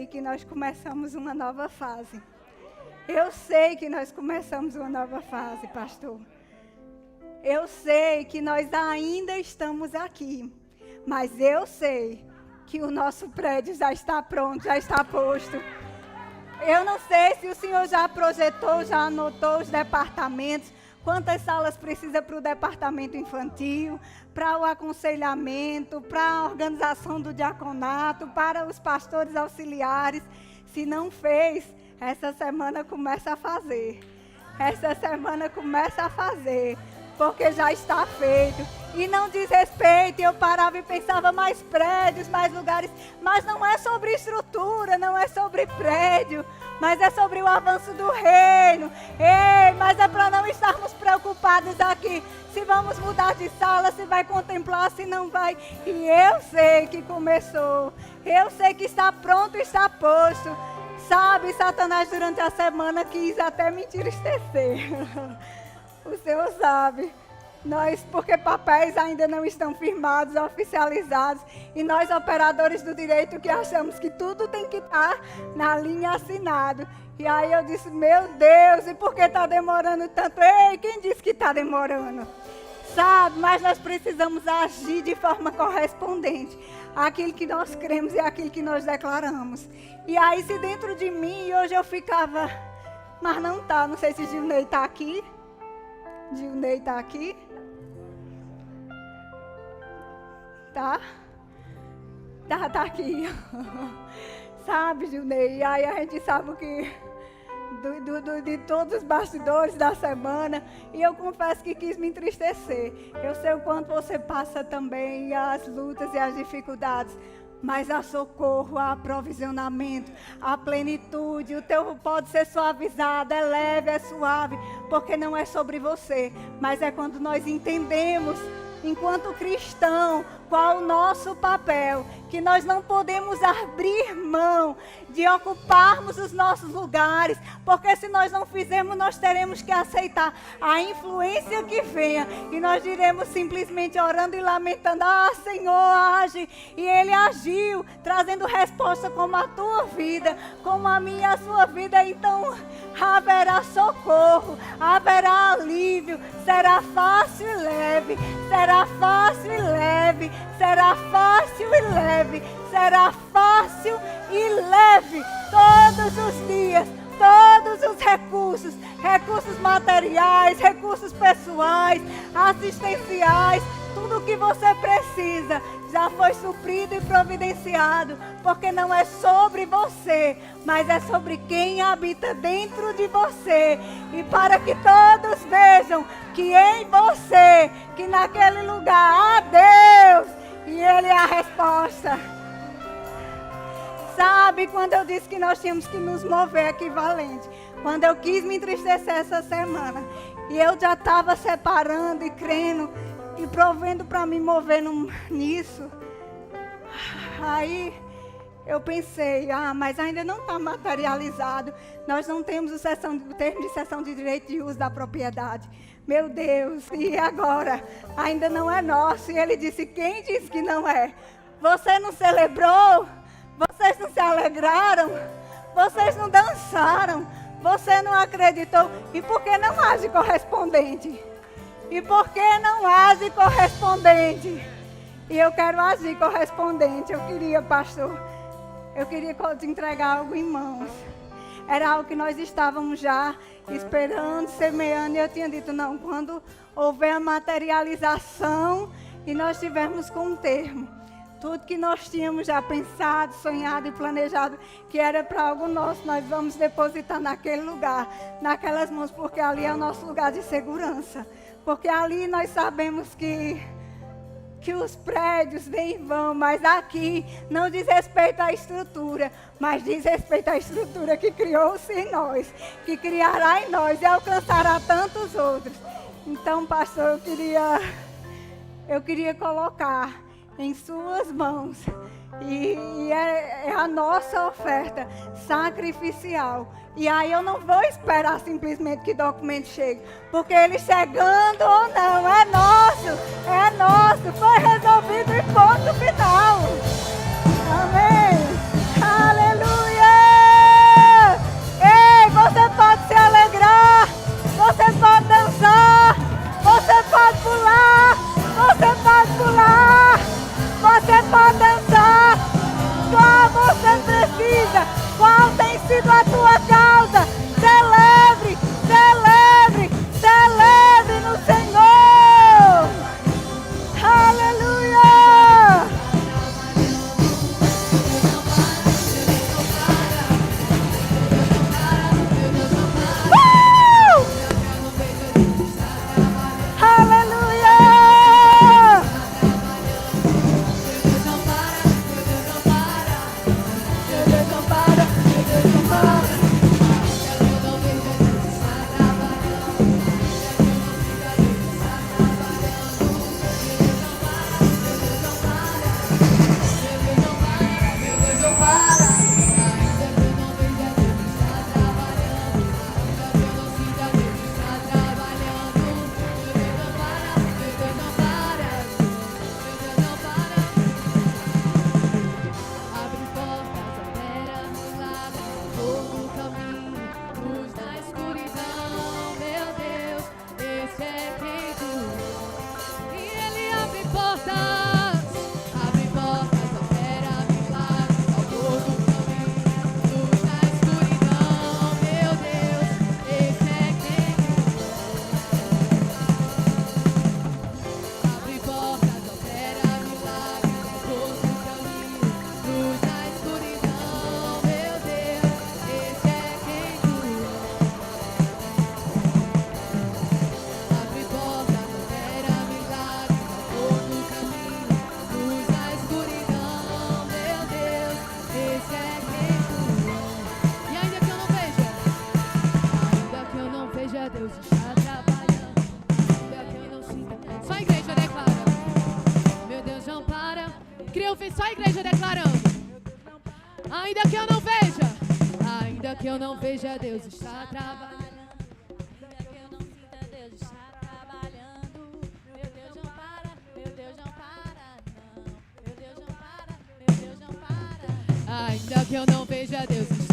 que nós começamos uma nova fase. Eu sei que nós começamos uma nova fase, pastor. Eu sei que nós ainda estamos aqui, mas eu sei que o nosso prédio já está pronto, já está posto. Eu não sei se o senhor já projetou, já anotou os departamentos. Quantas salas precisa para o departamento infantil, para o aconselhamento, para a organização do diaconato, para os pastores auxiliares. Se não fez, essa semana começa a fazer. Essa semana começa a fazer, porque já está feito. E não diz respeito, eu parava e pensava mais prédios, mais lugares. Mas não é sobre estrutura, não é sobre prédio. mas é sobre o avanço do reino. Ei, mas é para não estarmos preocupados aqui se vamos mudar de sala, se vai contemplar, se não vai. E eu sei que começou, eu sei que está pronto, está posto. Sabe, Satanás durante a semana quis até me entristecer. O Senhor sabe. Nós, porque papéis ainda não estão firmados, oficializados, e nós operadores do direito que achamos que tudo tem que estar na linha assinado. E aí eu disse, meu Deus, e por que está demorando tanto? Ei, quem disse que está demorando? Sabe, mas nós precisamos agir de forma correspondente àquilo que nós cremos e àquilo que nós declaramos. E aí se dentro de mim, hoje eu ficava, mas não está, não sei se Gilney está aqui. Gilney está aqui. Tá aqui. Sabe, Gilney? E aí a gente sabe o que de todos os bastidores da semana. E eu confesso que quis me entristecer. Eu sei o quanto você passa também, as lutas e as dificuldades. Mas há socorro, há aprovisionamento, há plenitude. O teu pode ser suavizado, é leve, é suave, porque não é sobre você, mas é quando nós entendemos, enquanto cristão, qual o nosso papel, que nós não podemos abrir mão de ocuparmos os nossos lugares, porque se nós não fizermos, nós teremos que aceitar a influência que venha, e nós diremos simplesmente orando e lamentando, ah, Senhor, age, e Ele agiu, trazendo resposta como a tua vida, como a minha e a sua vida, então haverá socorro, haverá alívio, será fácil e leve, será fácil e leve, será fácil e leve, será fácil e leve, todos os dias, todos os recursos, recursos materiais, recursos pessoais, assistenciais, tudo o que você precisa já foi suprido e providenciado, porque não é sobre você, mas é sobre quem habita dentro de você, e para que todos vejam que em você, que naquele lugar há Deus, e Ele é a resposta. Sabe, quando eu disse que nós tínhamos que nos mover equivalente, quando eu quis me entristecer essa semana, e eu já estava separando e crendo, e provendo para me mover nisso, aí eu pensei, mas ainda não está materializado, nós não temos o termo de cessão de direito de uso da propriedade. Meu Deus, e agora? Ainda não é nosso. E ele disse, quem disse que não é? Você não celebrou? Vocês não se alegraram? Vocês não dançaram? Você não acreditou? E por que não age correspondente? E por que não age correspondente? E eu quero agir correspondente. Eu queria, pastor, te entregar algo em mãos. Era algo que nós estávamos já esperando, semeando. E eu tinha dito, não, quando houver a materialização e nós estivermos com um termo, tudo que nós tínhamos já pensado, sonhado e planejado, que era para algo nosso, nós vamos depositar naquele lugar, naquelas mãos, porque ali é o nosso lugar de segurança. Porque ali nós sabemos que os prédios vêm e vão, mas aqui não diz respeito à estrutura, mas diz respeito à estrutura que criou-se em nós, que criará em nós e alcançará tantos outros. Então, pastor, eu queria colocar em suas mãos, e é a nossa oferta sacrificial. E aí eu não vou esperar simplesmente que o documento chegue, porque ele chegando ou não, é nosso, foi resolvido e ponto final. Amém. Aleluia. Ei, você pode se alegrar, você pode dançar, você pode pular, você pode dançar. Qual você precisa? Qual tem sido a tua causa? Celebre, celebre, celebre no Senhor. Aleluia. Aleluia. Deus não para. declarando. Ainda que eu não veja, Deus está trabalhando. Ainda que eu não sinta, Deus está trabalhando. Meu Deus não para, meu Deus não para, não. Meu Deus não para, meu Deus não para. Ainda que eu não veja, Deus está